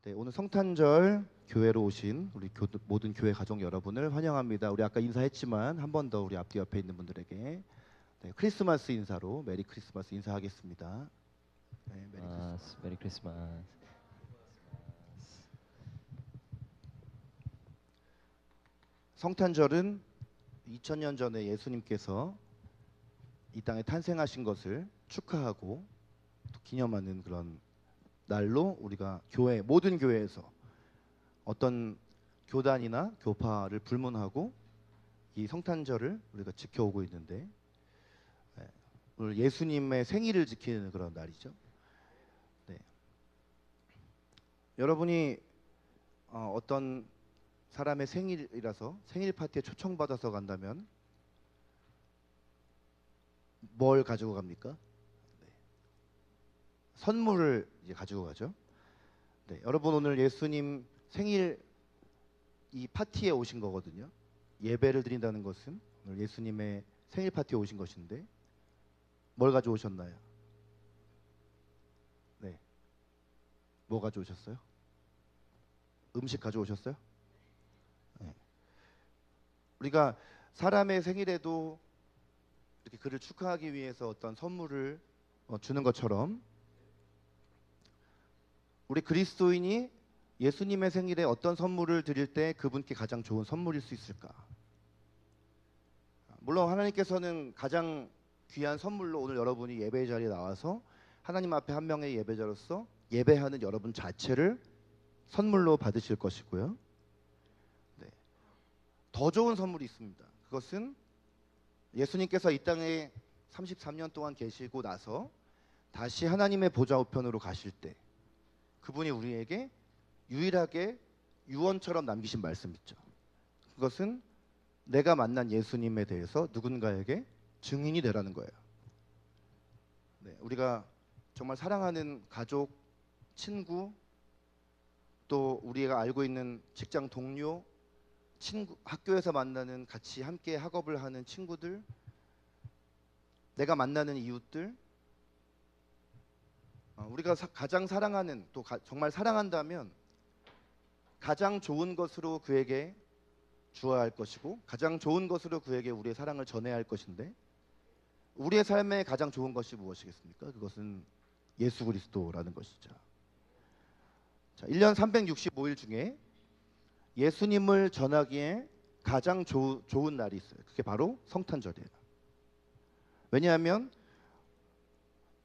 네, 오늘 성탄절 교회로 오신 우리 모든 교회 가족 여러분을 환영합니다. 우리 아까 인사했지만 한 번 더 우리 앞뒤 옆에 있는 분들에게 네, 크리스마스 인사로 메리 크리스마스 인사하겠습니다. 네, 메리 크리스마스. 메리 크리스마스. 성탄절은 2000년 전에 예수님께서 이 땅에 탄생하신 것을 축하하고 또 기념하는 그런 날로 우리가 모든 교회에서 어떤 교단이나 교파를 불문하고 이 성탄절을 우리가 지켜오고 있는데 오늘 예수님의 생일을 지키는 그런 날이죠. 네. 여러분이 어떤 사람의 생일이라서 생일 파티에 초청받아서 간다면 뭘 가지고 갑니까? 선물을 이제 가지고 가죠. 네, 여러분 오늘 예수님 생일 이 파티에 오신 거거든요. 예배를 드린다는 것은 오늘 예수님의 생일 파티에 오신 것인데 뭘 가져오셨나요? 네, 뭐 가져오셨어요? 음식 가져오셨어요? 네. 우리가 사람의 생일에도 이렇게 그를 축하하기 위해서 어떤 선물을 주는 것처럼 우리 그리스도인이 예수님의 생일에 어떤 선물을 드릴 때 그분께 가장 좋은 선물일 수 있을까? 물론 하나님께서는 가장 귀한 선물로 오늘 여러분이 예배의 자리에 나와서 하나님 앞에 한 명의 예배자로서 예배하는 여러분 자체를 선물로 받으실 것이고요. 네. 더 좋은 선물이 있습니다. 그것은 예수님께서 이 땅에 33년 동안 계시고 나서 다시 하나님의 보좌 우편으로 가실 때 그분이 우리에게 유일하게 유언처럼 남기신 말씀 있죠. 그것은 내가 만난 예수님에 대해서 누군가에게 증인이 되라는 거예요. 네, 우리가 정말 사랑하는 가족, 친구, 또 우리가 알고 있는 직장 동료, 친구, 학교에서 만나는 같이 함께 학업을 하는 친구들, 내가 만나는 이웃들, 우리가 가장 사랑하는 또 정말 사랑한다면 가장 좋은 것으로 그에게 주어야 할 것이고 가장 좋은 것으로 그에게 우리의 사랑을 전해야 할 것인데 우리의 삶에 가장 좋은 것이 무엇이겠습니까? 그것은 예수 그리스도라는 것이죠. 자, 1년 365일 중에 예수님을 전하기에 가장 좋은 날이 있어요. 그게 바로 성탄절이에요. 왜냐하면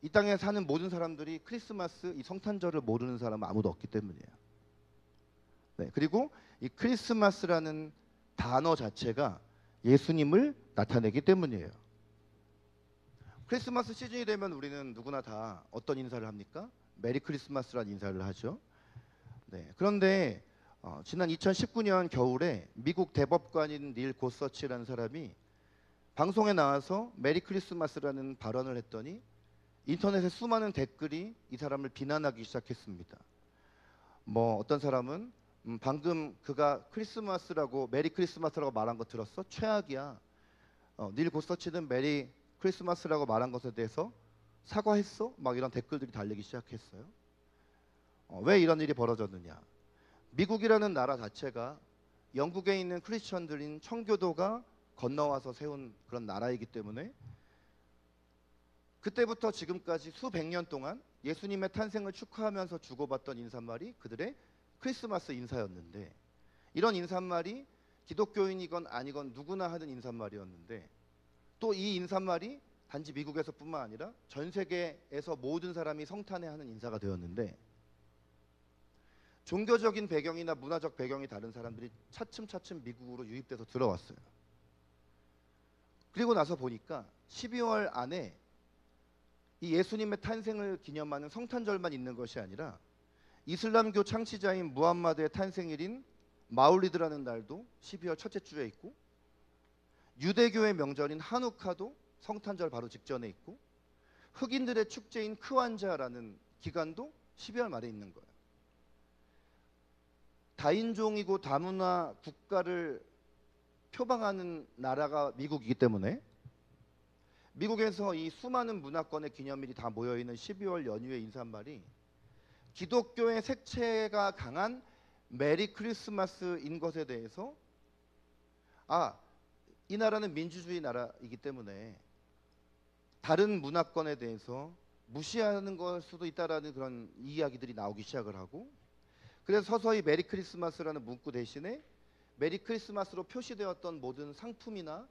이 땅에 사는 모든 사람들이 크리스마스, 이 성탄절을 모르는 사람은 아무도 없기 때문이에요. 네, 그리고 이 크리스마스라는 단어 자체가 예수님을 나타내기 때문이에요. 크리스마스 시즌이 되면 우리는 누구나 다 어떤 인사를 합니까? 메리 크리스마스라는 인사를 하죠. 네, 그런데 지난 2019년 겨울에 미국 대법관인 닐 고서치라는 사람이 방송에 나와서 메리 크리스마스라는 발언을 했더니 인터넷에 수많은 댓글이 이 사람을 비난하기 시작했습니다. 뭐 어떤 사람은 방금 그가 크리스마스라고 메리 크리스마스라고 말한 거 들었어? 최악이야. 닐 고서치는 메리 크리스마스라고 말한 것에 대해서 사과했어? 막 이런 댓글들이 달리기 시작했어요. 왜 이런 일이 벌어졌느냐? 미국이라는 나라 자체가 영국에 있는 크리스천들인 청교도가 건너와서 세운 그런 나라이기 때문에 그때부터 지금까지 수백 년 동안 예수님의 탄생을 축하하면서 주고받던 인사말이 그들의 크리스마스 인사였는데 이런 인사말이 기독교인이건 아니건 누구나 하는 인사말이었는데 또 이 인사말이 단지 미국에서뿐만 아니라 전 세계에서 모든 사람이 성탄해하는 인사가 되었는데 종교적인 배경이나 문화적 배경이 다른 사람들이 차츰차츰 미국으로 유입돼서 들어왔어요. 그리고 나서 보니까 12월 안에 이 예수님의 탄생을 기념하는 성탄절만 있는 것이 아니라 이슬람교 창시자인 무함마드의 탄생일인 마울리드라는 날도 12월 첫째 주에 있고 유대교의 명절인 하누카도 성탄절 바로 직전에 있고 흑인들의 축제인 크완자라는 기간도 12월 말에 있는 거예요. 다인종이고 다문화 국가를 표방하는 나라가 미국이기 때문에 미국에서 이 수많은 문화권의 기념일이 다 모여있는 12월 연휴의 인사말이 기독교의 색채가 강한 메리 크리스마스인 것에 대해서 이 나라는 민주주의 나라이기 때문에 다른 문화권에 대해서 무시하는 걸 수도 있다라는 그런 이야기들이 나오기 시작을 하고, 그래서 서서히 메리 크리스마스라는 문구 대신에 메리 크리스마스로 표시되었던 모든 상품이나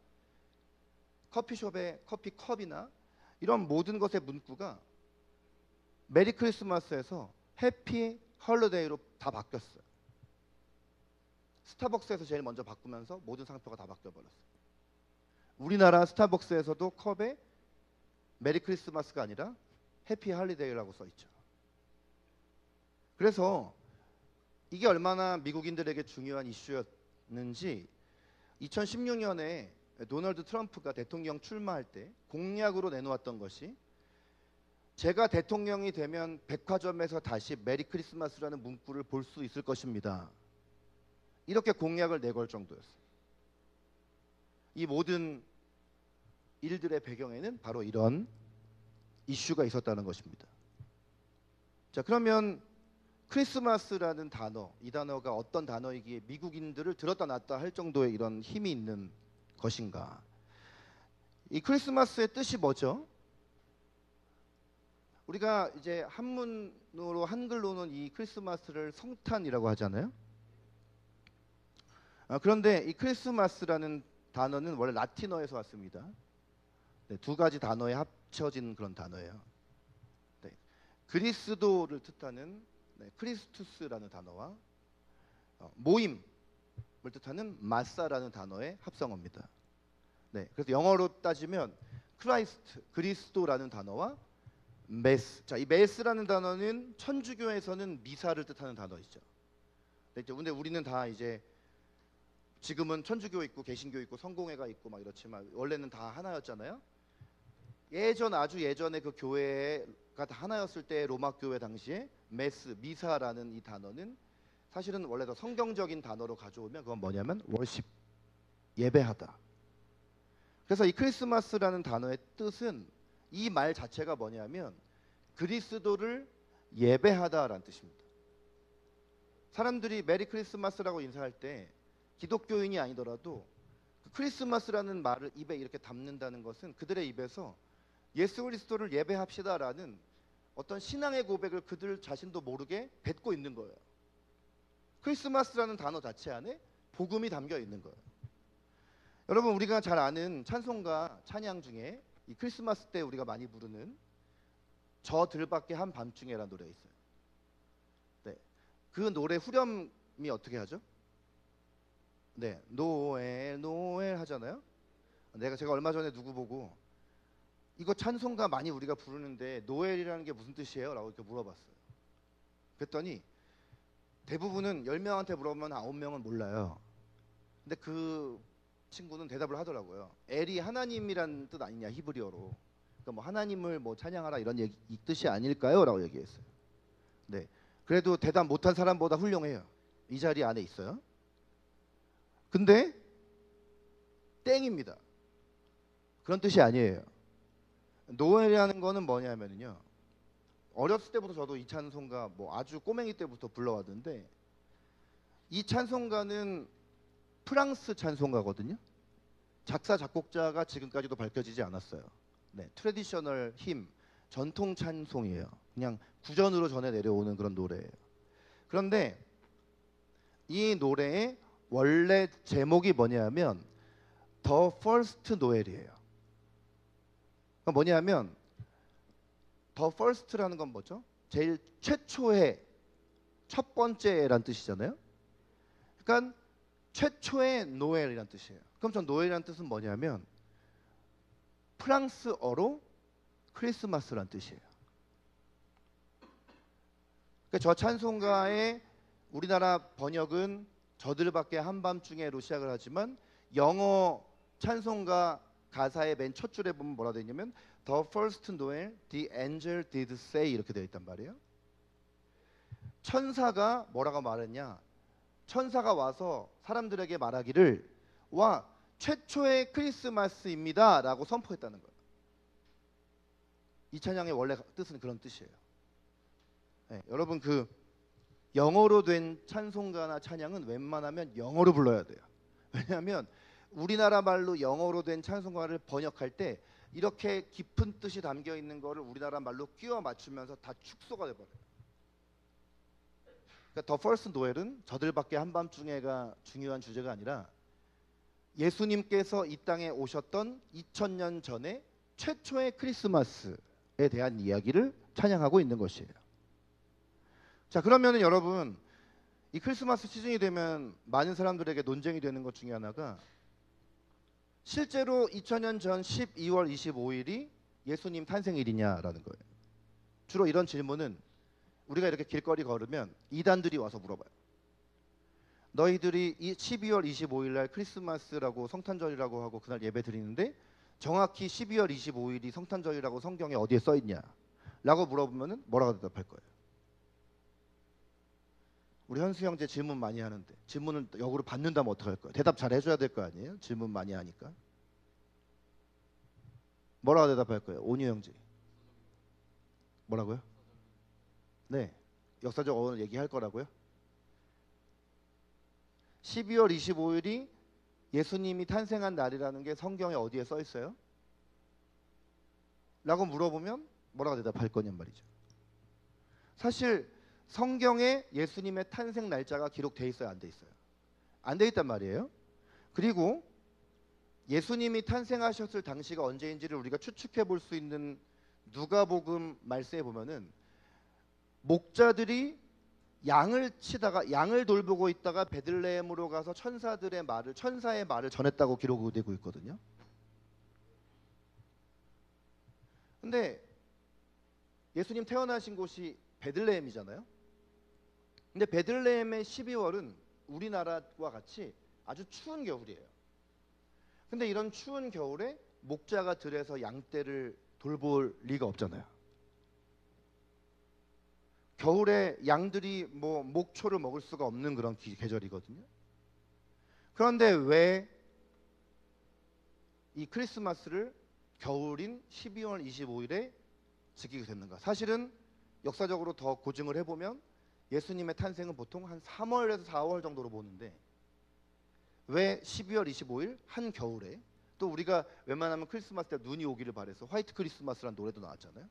커피숍의 커피컵이나 이런 모든 것의 문구가 메리 크리스마스에서 해피 헐리데이로 다 바뀌었어요. 스타벅스에서 제일 먼저 바꾸면서 모든 상표가 다 바뀌어버렸어요. 우리나라 스타벅스에서도 컵에 메리 크리스마스가 아니라 해피 헐리데이라고 써있죠. 그래서 이게 얼마나 미국인들에게 중요한 이슈였는지 2016년에 도널드 트럼프가 대통령 출마할 때 공약으로 내놓았던 것이, 제가 대통령이 되면 백화점에서 다시 메리 크리스마스라는 문구를 볼 수 있을 것입니다. 이렇게 공약을 내걸 정도였어요. 이 모든 일들의 배경에는 바로 이런 이슈가 있었다는 것입니다. 자, 그러면 크리스마스라는 단어, 이 단어가 어떤 단어이기에 미국인들을 들었다 놨다 할 정도의 이런 힘이 있는 것인가? 이 크리스마스의 뜻이 뭐죠? 우리가 이제 한문으로 한글로는 이 크리스마스를 성탄이라고 하잖아요. 그런데 이 크리스마스라는 단어는 원래 라틴어에서 왔습니다. 네, 두 가지 단어에 합쳐진 그런 단어예요. 네, 그리스도를 뜻하는 크리스투스라는 단어와 모임을 뜻하는 마사라는 단어의 합성어입니다. 네, 그래서 영어로 따지면 크라이스트, 그리스도라는 단어와 메스. 자, 이 메스라는 단어는 천주교에서는 미사를 뜻하는 단어이죠. 네, 근데 우리는 다 이제 지금은 천주교 있고 개신교 있고 성공회가 있고 막 이렇지만 원래는 다 하나였잖아요. 아주 예전에 그 교회가 다 하나였을 때 로마 교회 당시에 메스, 미사라는 이 단어는 사실은 원래 더 성경적인 단어로 가져오면 그건 뭐냐면 월십, 예배하다. 그래서 이 크리스마스라는 단어의 뜻은, 이 말 자체가 뭐냐면 그리스도를 예배하다라는 뜻입니다. 사람들이 메리 크리스마스라고 인사할 때 기독교인이 아니더라도 그 크리스마스라는 말을 입에 이렇게 담는다는 것은 그들의 입에서 예수 그리스도를 예배합시다라는 어떤 신앙의 고백을 그들 자신도 모르게 뱉고 있는 거예요. 크리스마스라는 단어 자체 안에 복음이 담겨 있는 거예요. 여러분, 우리가 잘 아는 찬송가 찬양 중에 이 크리스마스 때 우리가 많이 부르는 저 들밖에 한밤중에라는 노래가 있어요. 네, 그 노래 후렴이 어떻게 하죠? 네, 노엘 노엘 하잖아요. 제가 얼마 전에 누구 보고 이거 찬송가 많이 우리가 부르는데 노엘이라는 게 무슨 뜻이에요? 라고 이렇게 물어봤어요. 그랬더니 대부분은 10명한테 물어보면 9명은 몰라요. 근데 그 친구는 대답을 하더라고요. 엘이 하나님이란 뜻 아니냐, 히브리어로. 그러니까 뭐 하나님을 뭐 찬양하라 이런 이 뜻이 아닐까요? 라고 얘기했어요. 네, 그래도 대답 못한 사람보다 훌륭해요. 이 자리 안에 있어요. 근데 땡입니다. 그런 뜻이 아니에요. 노엘이라는 거는 뭐냐면요, 어렸을 때부터 저도 이 찬송가 뭐 아주 꼬맹이 때부터 불러왔는데, 이 찬송가는 프랑스 찬송가거든요. 작사 작곡자가 지금까지도 밝혀지지 않았어요. 네, 트래디셔널 힘, 전통 찬송이에요. 그냥 구전으로 전해 내려오는 그런 노래예요. 그런데 이 노래의 원래 제목이 뭐냐면 The First Noel이에요. 뭐냐면 The First라는 건 뭐죠? 제일 최초의, 첫 번째란 뜻이잖아요. 그러니까 최초의 노엘이란 뜻이에요. 그럼 저 노엘이란 뜻은 뭐냐면 프랑스어로 크리스마스란 뜻이에요. 그러니까 저 찬송가의 우리나라 번역은 저들밖에 한밤중에로 시작을 하지만 영어 찬송가 가사의 맨 첫 줄에 보면 뭐라 되어 있냐면 The first Noel, the angel did say, 이렇게 되어 있단 말이에요. 천사가 뭐라고 말했냐, 천사가 와서 사람들에게 말하기를 와, 최초의 크리스마스입니다 라고 선포했다는 거예요. 이 찬양의 원래 뜻은 그런 뜻이에요. 네, 여러분 그 영어로 된 찬송가나 찬양은 웬만하면 영어로 불러야 돼요. 왜냐하면 우리나라 말로 영어로 된 찬송가를 번역할 때 이렇게 깊은 뜻이 담겨 있는 거를 우리나라 말로 끼워 맞추면서 다 축소가 돼 버려요. 그러니까 더 퍼스트 노엘은 저들밖에 한밤중에가 중요한 주제가 아니라 예수님께서 이 땅에 오셨던 2000년 전에 최초의 크리스마스에 대한 이야기를 찬양하고 있는 것이에요. 자, 그러면은 여러분 이 크리스마스 시즌이 되면 많은 사람들에게 논쟁이 되는 것 중에 하나가 실제로 2000년 전 12월 25일이 예수님 탄생일이냐라는 거예요. 주로 이런 질문은 우리가 이렇게 길거리 걸으면 이단들이 와서 물어봐요. 너희들이 이 12월 25일 날 크리스마스라고 성탄절이라고 하고 그날 예배 드리는데 정확히 12월 25일이 성탄절이라고 성경에 어디에 써 있냐? 라고 물어보면은 뭐라고 대답할 거예요? 우리 현수 형제 질문 많이 하는데 질문을 역으로 받는다면 어떡할 거예요? 대답 잘 해줘야 될 거 아니에요? 질문 많이 하니까. 뭐라고 대답할 거예요? 온유 형제. 뭐라고요? 네, 역사적 어원을 얘기할 거라고요? 12월 25일이 예수님이 탄생한 날이라는 게 성경에 어디에 써 있어요? 라고 물어보면 뭐라고 대답할 거냔 말이죠. 사실 성경에 예수님의 탄생 날짜가 기록돼 있어요, 안 돼 있어요? 안 돼 있단 말이에요. 그리고 예수님이 탄생하셨을 당시가 언제인지를 우리가 추측해 볼 수 있는 누가복음 말씀에 보면은 목자들이 양을 치다가 양을 돌보고 있다가 베들레헴으로 가서 천사의 말을 전했다고 기록되고 있거든요. 근데 예수님 태어나신 곳이 베들레헴이잖아요. 근데 베들레헴의 12월은 우리나라와 같이 아주 추운 겨울이에요. 근데 이런 추운 겨울에 목자가 들에서 양떼를 돌볼 리가 없잖아요. 겨울에 양들이 뭐 목초를 먹을 수가 없는 그런 계절이거든요. 그런데 왜 이 크리스마스를 겨울인 12월 25일에 지키게 됐는가? 사실은 역사적으로 더 고증을 해보면 예수님의 탄생은 보통 한 3월에서 4월 정도로 보는데 왜 12월 25일 한겨울에, 또 우리가 웬만하면 크리스마스 때 눈이 오기를 바래서 화이트 크리스마스라는 노래도 나왔잖아요.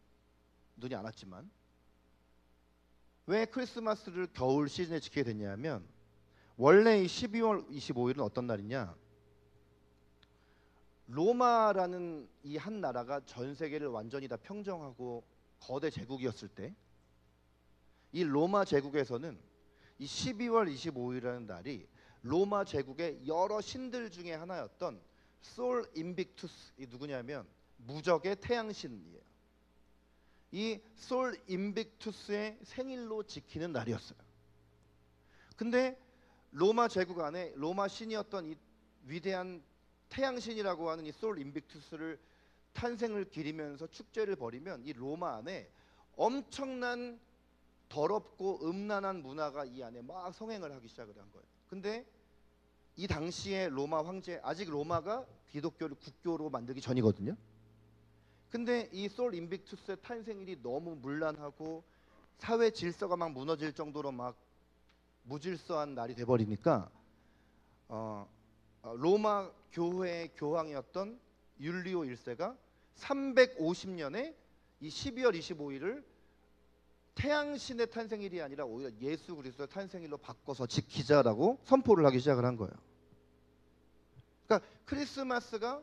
눈이 안 왔지만 왜 크리스마스를 겨울 시즌에 지키게 됐냐면 원래 이 12월 25일은 어떤 날이냐, 로마라는 이 한 나라가 전 세계를 완전히 다 평정하고 거대 제국이었을 때 이 로마 제국에서는 이 12월 25일이라는 날이 로마 제국의 여러 신들 중에 하나였던 솔 인빅투스, 이 누구냐면 무적의 태양신이에요. 이 솔 인빅투스의 생일로 지키는 날이었어요. 근데 로마 제국 안에 로마 신이었던 이 위대한 태양신이라고 하는 이 솔 인빅투스를 탄생을 기리면서 축제를 벌이면 이 로마 안에 엄청난 더럽고 음란한 문화가 이 안에 막 성행을 하기 시작을 한 거예요. 근데 이 당시에 로마 황제, 아직 로마가 기독교를 국교로 만들기 전이거든요. 근데 이 솔 인빅투스의 탄생일이 너무 문란하고 사회 질서가 막 무너질 정도로 막 무질서한 날이 돼버리니까 로마 교회의 교황이었던 율리오 1세가 350년에 이 12월 25일을 태양신의 탄생일이 아니라 오히려 예수 그리스도의 탄생일로 바꿔서 지키자라고 선포를 하기 시작을 한 거예요. 그러니까 크리스마스가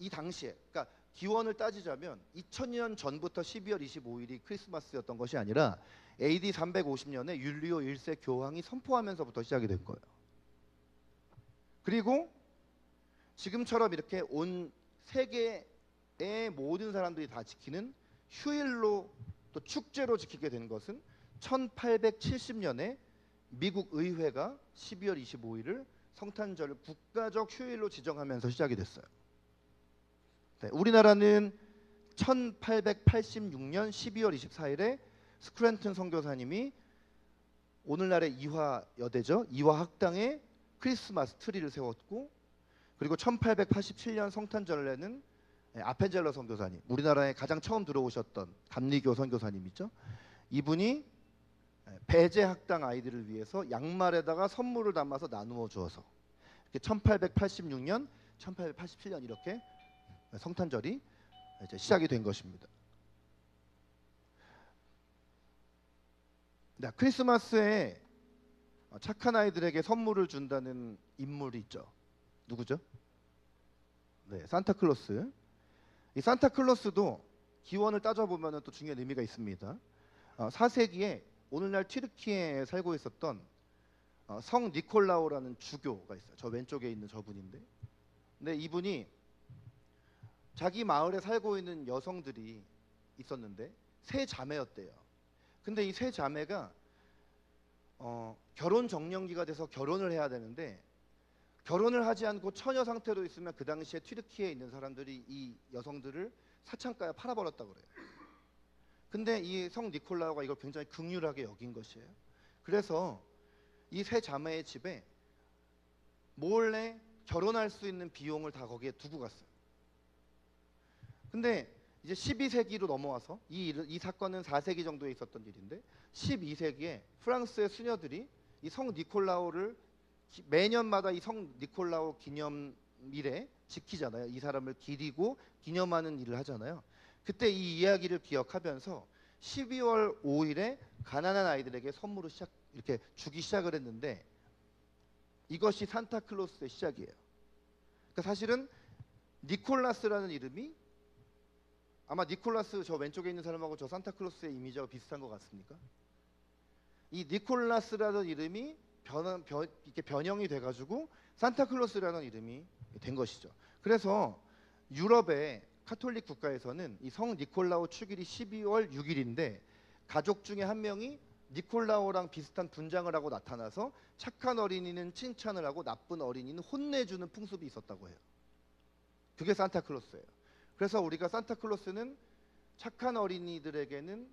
이 당시에, 그러니까 기원을 따지자면 2000년 전부터 12월 25일이 크리스마스였던 것이 아니라 AD 350년에 율리오 1세 교황이 선포하면서부터 시작이 된 거예요. 그리고 지금처럼 이렇게 온 세계의 모든 사람들이 다 지키는 휴일로 또 축제로 지키게 된 것은 1870년에 미국 의회가 12월 25일을 성탄절 국가적 휴일로 지정하면서 시작이 됐어요. 네, 우리나라는 1886년 12월 24일에 스크랜튼 선교사님이 오늘날의 이화여대죠. 이화학당에 크리스마스 트리를 세웠고, 그리고 1887년 성탄절에는 아펜젤러 선교사님, 우리나라에 가장 처음 들어오셨던 감리교 선교사님 있죠. 이분이 배제 학당 아이들을 위해서 양말에다가 선물을 담아서 나누어 주어서 1886년, 1887년 이렇게 성탄절이 이제 시작이 된 것입니다. 네, 크리스마스에 착한 아이들에게 선물을 준다는 인물이 있죠. 누구죠? 네, 산타클로스. 이 산타클로스도 기원을 따져보면 또 중요한 의미가 있습니다. 4세기에 오늘날 튀르키예에 살고 있었던 성 니콜라오라는 주교가 있어요. 저 왼쪽에 있는 저분인데, 근데 이분이 자기 마을에 살고 있는 여성들이 있었는데 세 자매였대요. 근데 이 세 자매가 결혼 정년기가 돼서 결혼을 해야 되는데 결혼을 하지 않고 처녀 상태로 있으면 그 당시에 튀르키예에 있는 사람들이 이 여성들을 사창가에 팔아버렸다고 그래요. 근데 이 성 니콜라오가 이걸 굉장히 긍휼하게 여긴 것이에요. 그래서 이 세 자매의 집에 몰래 결혼할 수 있는 비용을 다 거기에 두고 갔어요. 근데 이제 12세기로 넘어와서 이 사건은 4세기 정도에 있었던 일인데 12세기에 프랑스의 수녀들이 이 성 니콜라오를 매년마다 이 성 니콜라오 기념일에 지키잖아요. 이 사람을 기리고 기념하는 일을 하잖아요. 그때 이 이야기를 기억하면서 12월 5일에 가난한 아이들에게 선물을 이렇게 주기 시작을 했는데 이것이 산타클로스의 시작이에요. 그러니까 사실은 니콜라스라는 이름이 아마 니콜라스 저 왼쪽에 있는 사람하고 저 산타클로스의 이미지하고 비슷한 것 같습니까? 이 니콜라스라는 이름이 이렇게 변형이 돼가지고 산타클로스라는 이름이 된 것이죠. 그래서 유럽의 카톨릭 국가에서는 이 성 니콜라오 축일이 12월 6일인데 가족 중에 한 명이 니콜라오랑 비슷한 분장을 하고 나타나서 착한 어린이는 칭찬을 하고 나쁜 어린이는 혼내주는 풍습이 있었다고 해요. 그게 산타클로스예요. 그래서 우리가 산타클로스는 착한 어린이들에게는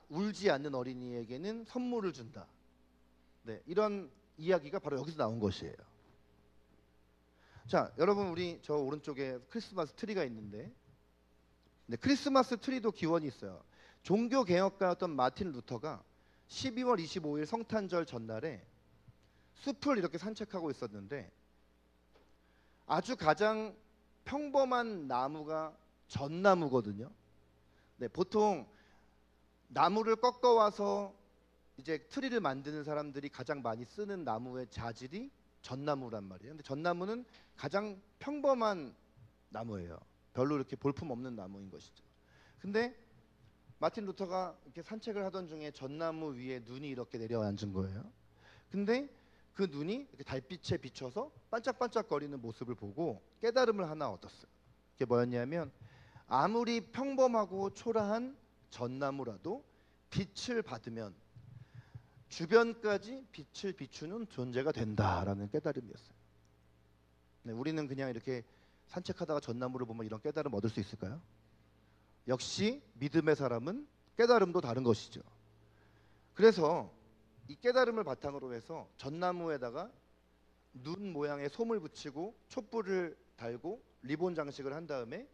울지 않는 어린이에게는 선물을 준다. 네, 이런 이야기가 바로 여기서 나온 것이에요. 자, 여러분 우리 저 오른쪽에 크리스마스 트리가 있는데 크리스마스 트리도 기원이 있어요. 종교 개혁가였던 마틴 루터가 12월 25일 성탄절 전날에 숲을 이렇게 산책하고 있었는데 아주 가장 평범한 나무가 전나무거든요. 네, 보통 나무를 꺾어와서 이제 트리를 만드는 사람들이 가장 많이 쓰는 나무의 자질이 전나무란 말이에요. 근데 전나무는 가장 평범한 나무예요. 별로 이렇게 볼품 없는 나무인 것이죠. 근데 마틴 루터가 이렇게 산책을 하던 중에 전나무 위에 눈이 이렇게 내려앉은 거예요. 근데 그 눈이 이렇게 달빛에 비춰서 반짝반짝거리는 모습을 보고 깨달음을 하나 얻었어요. 그게 뭐였냐면 아무리 평범하고 초라한 전나무라도 빛을 받으면 주변까지 빛을 비추는 존재가 된다라는 깨달음이었어요. 네, 우리는 그냥 이렇게 산책하다가 전나무를 보면 이런 깨달음 얻을 수 있을까요? 역시 믿음의 사람은 깨달음도 다른 것이죠. 그래서 이 깨달음을 바탕으로 해서 전나무에다가 눈 모양의 솜을 붙이고 촛불을 달고 리본 장식을 한 다음에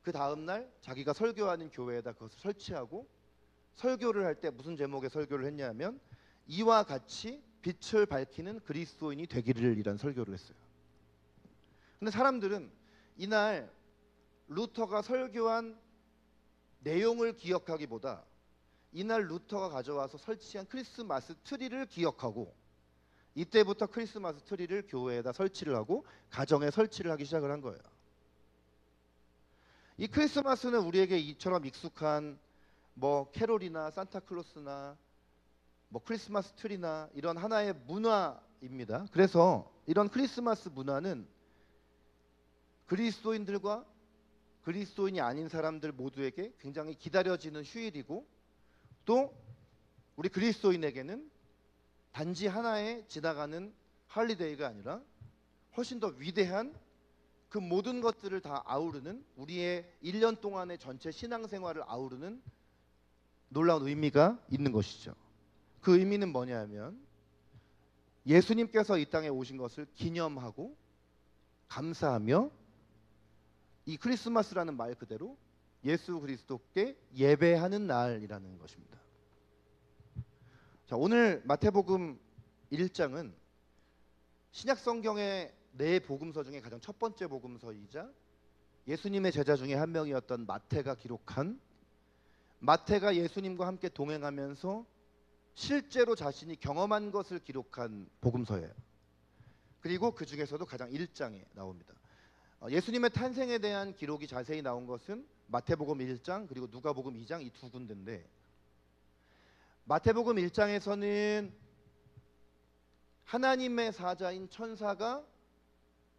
그 다음날 자기가 설교하는 교회에다 그것을 설치하고 설교를 할 때 무슨 제목의 설교를 했냐면 이와 같이 빛을 밝히는 그리스도인이 되기를 이란 설교를 했어요. 근데 사람들은 이날 루터가 설교한 내용을 기억하기보다 이날 루터가 가져와서 설치한 크리스마스 트리를 기억하고 이때부터 크리스마스 트리를 교회에다 설치를 하고 가정에 설치를 하기 시작을 한 거예요. 이 크리스마스는 우리에게 이처럼 익숙한 뭐 캐롤이나 산타클로스나 뭐 크리스마스 트리나 이런 하나의 문화입니다. 그래서 이런 크리스마스 문화는 그리스도인들과 그리스도인이 아닌 사람들 모두에게 굉장히 기다려지는 휴일이고 또 우리 그리스도인에게는 단지 하나의 지나가는 할리데이가 아니라 훨씬 더 위대한 그 모든 것들을 다 아우르는 우리의 1년 동안의 전체 신앙생활을 아우르는 놀라운 의미가 있는 것이죠. 그 의미는 뭐냐면 예수님께서 이 땅에 오신 것을 기념하고 감사하며 이 크리스마스라는 말 그대로 예수 그리스도께 예배하는 날이라는 것입니다. 자, 오늘 마태복음 1장은 신약 성경의 네 복음서 중에 가장 첫 번째 복음서이자 예수님의 제자 중에 한 명이었던 마태가 기록한, 마태가 예수님과 함께 동행하면서 실제로 자신이 경험한 것을 기록한 복음서예요. 그리고 그 중에서도 가장 1장에 나옵니다. 예수님의 탄생에 대한 기록이 자세히 나온 것은 마태복음 1장 그리고 누가복음 2장 이 두 군데인데, 마태복음 1장에서는 하나님의 사자인 천사가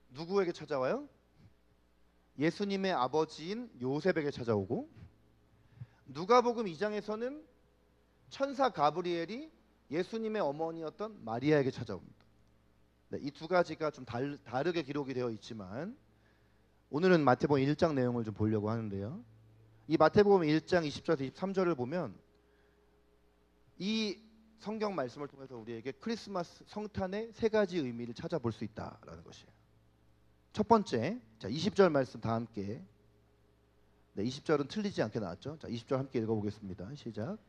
누구에게 찾아와요? 예수님의 아버지인 요셉에게 찾아오고, 누가복음 2장에서는 천사 가브리엘이 예수님의 어머니였던 마리아에게 찾아옵니다. 네, 이 두 가지가 좀 다르게 기록이 되어 있지만 오늘은 마태복음 1장 내용을 좀 보려고 하는데요. 이 마태복음 1장 20절에서 23절을 보면 이 성경 말씀을 통해서 우리에게 크리스마스 성탄의 세 가지 의미를 찾아볼 수 있다라는 것이에요. 첫 번째, 자 20절 말씀 다 함께. 네, 20절은 틀리지 않게 나왔죠. 자 20절 함께 읽어보겠습니다. 시작.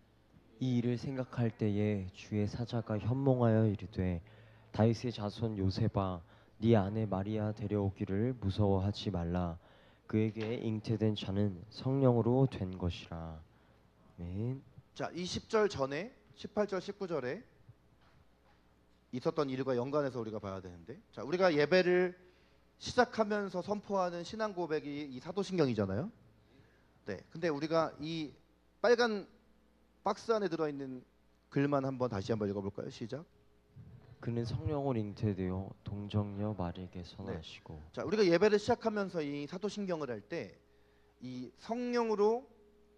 이 일을 생각할 때에 주의 사자가 현몽하여 이르되 다윗의 자손 요셉아 네 아내 마리아 데려오기를 무서워하지 말라. 그에게 잉태된 자는 성령으로 된 것이라. 아멘. 자 20절 전에 18절 19절에 있었던 일과 연관해서 우리가 봐야 되는데, 자 우리가 예배를 시작하면서 선포하는 신앙 고백이 이 사도신경이잖아요. 네, 근데 우리가 이 빨간 박스 안에 들어있는 글만 다시 한번 읽어볼까요? 시작. 그는 성령으로 잉태되어 동정녀 마리에게 선하시고. 네. 자 우리가 예배를 시작하면서 이 사도신경을 할 때 이 성령으로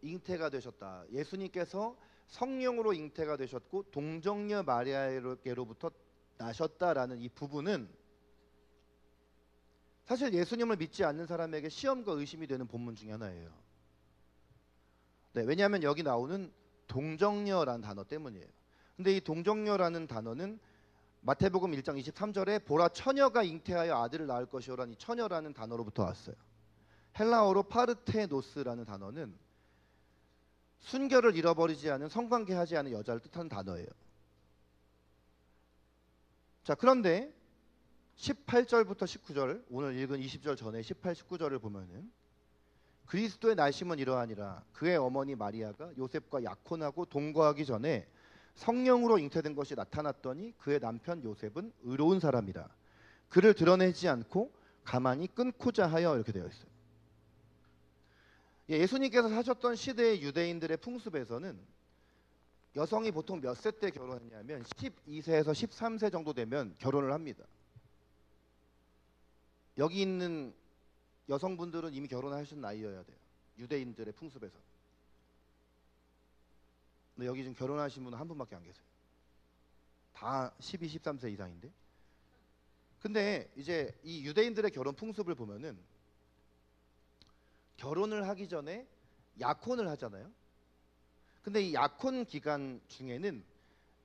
잉태가 되셨다, 예수님께서 성령으로 잉태가 되셨고 동정녀 마리아에게로부터 나셨다라는 이 부분은 사실 예수님을 믿지 않는 사람에게 시험과 의심이 되는 본문 중에 하나예요. 네, 왜냐하면 여기 나오는 동정녀라는 단어 때문이에요. 근데 이 동정녀라는 단어는 마태복음 1장 23절에 보라 처녀가 잉태하여 아들을 낳을 것이오라는 이 처녀라는 단어로부터 왔어요. 헬라어로 파르테노스라는 단어는 순결을 잃어버리지 않은, 성관계하지 않은 여자를 뜻하는 단어예요. 자 그런데 18절부터 19절, 오늘 읽은 20절 전에 18, 19절을 보면은 그리스도의 날심은 이러하니라. 그의 어머니 마리아가 요셉과 약혼하고 동거하기 전에 성령으로 잉태된 것이 나타났더니 그의 남편 요셉은 의로운 사람이라. 그를 드러내지 않고 가만히 끊고자 하여, 이렇게 되어 있어요. 예수님께서 사셨던 시대의 유대인들의 풍습에서는 여성이 보통 몇 세 때 결혼했냐면 12세에서 13세 정도 되면 결혼을 합니다. 여기 있는 여성분들은 이미 결혼하신 나이여야 돼요. 유대인들의 풍습에서. 근데 여기 지금 결혼하신 분은 한 분밖에 안 계세요. 다 12, 13세 이상인데. 근데 이제 이 유대인들의 결혼 풍습을 보면은 결혼을 하기 전에 약혼을 하잖아요. 근데 이 약혼 기간 중에는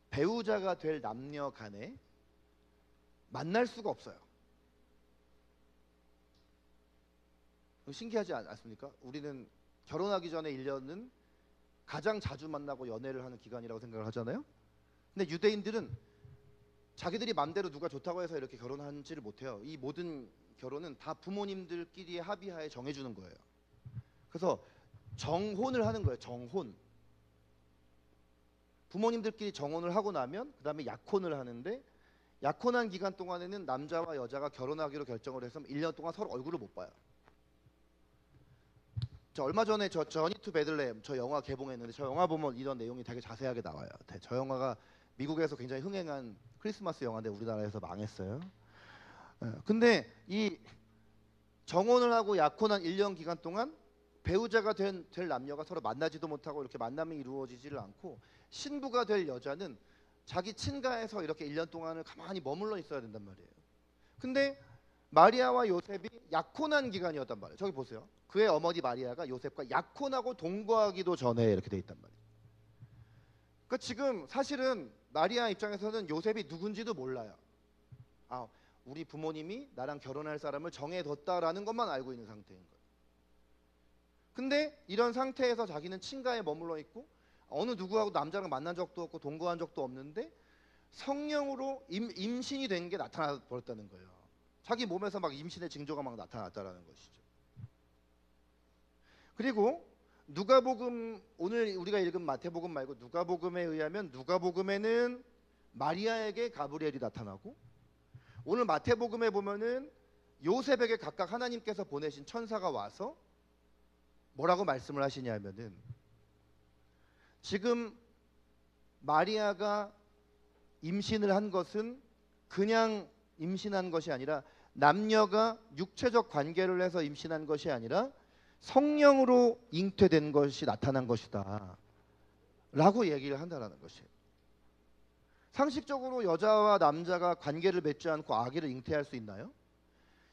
배우자가 될 남녀 간에 만날 수가 없어요. 신기하지 않습니까? 우리는 결혼하기 전에 1년은 가장 자주 만나고 연애를 하는 기간이라고 생각을 하잖아요. 근데 유대인들은 자기들이 맘대로 누가 좋다고 해서 이렇게 결혼하지를 못해요. 이 모든 결혼은 다 부모님들끼리 합의하에 정해주는 거예요. 그래서 정혼을 하는 거예요. 정혼. 부모님들끼리 정혼을 하고 나면 그 다음에 약혼을 하는데, 약혼한 기간 동안에는 남자와 여자가 결혼하기로 결정을 해서 1년 동안 서로 얼굴을 못 봐요. 저 얼마 전에 저 저니 투 베들레헴 저 영화 개봉했는데, 저 영화 보면 이런 내용이 되게 자세하게 나와요. 저 영화가 미국에서 굉장히 흥행한 크리스마스 영화인데 우리나라에서 망했어요. 근데 이 정혼을 하고 약혼한 1년 기간 동안 배우자가 될 남녀가 서로 만나지도 못하고 이렇게 만남이 이루어지지를 않고, 신부가 될 여자는 자기 친가에서 이렇게 1년 동안을 가만히 머물러 있어야 된단 말이에요. 근데 마리아와 요셉이 약혼한 기간이었단 말이에요. 저기 보세요. 그의 어머니 마리아가 요셉과 약혼하고 동거하기도 전에 이렇게 돼 있단 말이에요. 그러니까 지금 사실은 마리아 입장에서는 요셉이 누군지도 몰라요. 아, 우리 부모님이 나랑 결혼할 사람을 정해뒀다라는 것만 알고 있는 상태인 거예요. 근데 이런 상태에서 자기는 친가에 머물러 있고, 어느 누구하고 남자랑 만난 적도 없고 동거한 적도 없는데 성령으로 임신이 된 게 나타나 버렸다는 거예요. 자기 몸에서 막 임신의 징조가 막 나타났다라는 것이죠. 그리고 누가복음, 오늘 우리가 읽은 마태복음 말고 누가복음에 의하면 누가복음에는 마리아에게 가브리엘이 나타나고, 오늘 마태복음에 보면은 요셉에게 각각 하나님께서 보내신 천사가 와서 뭐라고 말씀을 하시냐면은, 지금 마리아가 임신을 한 것은 그냥 임신한 것이 아니라, 남녀가 육체적 관계를 해서 임신한 것이 아니라 성령으로 잉태된 것이 나타난 것이다 라고 얘기를 한다는 것이에요. 상식적으로 여자와 남자가 관계를 맺지 않고 아기를 잉태할 수 있나요?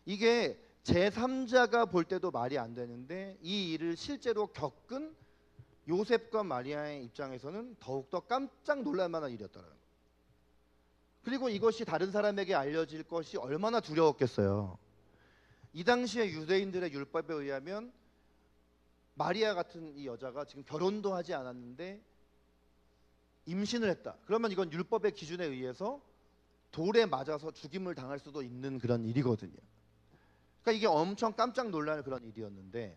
이게 제3자가 볼 때도 말이 안 되는데, 이 일을 실제로 겪은 요셉과 마리아의 입장에서는 더욱더 깜짝 놀랄 만한 일이었다는 거예요. 그리고 이것이 다른 사람에게 알려질 것이 얼마나 두려웠겠어요. 이 당시에 유대인들의 율법에 의하면 마리아 같은 이 여자가 지금 결혼도 하지 않았는데 임신을 했다. 그러면 이건 율법의 기준에 의해서 돌에 맞아서 죽임을 당할 수도 있는 그런 일이거든요. 그러니까 이게 엄청 깜짝 놀랄 그런 일이었는데,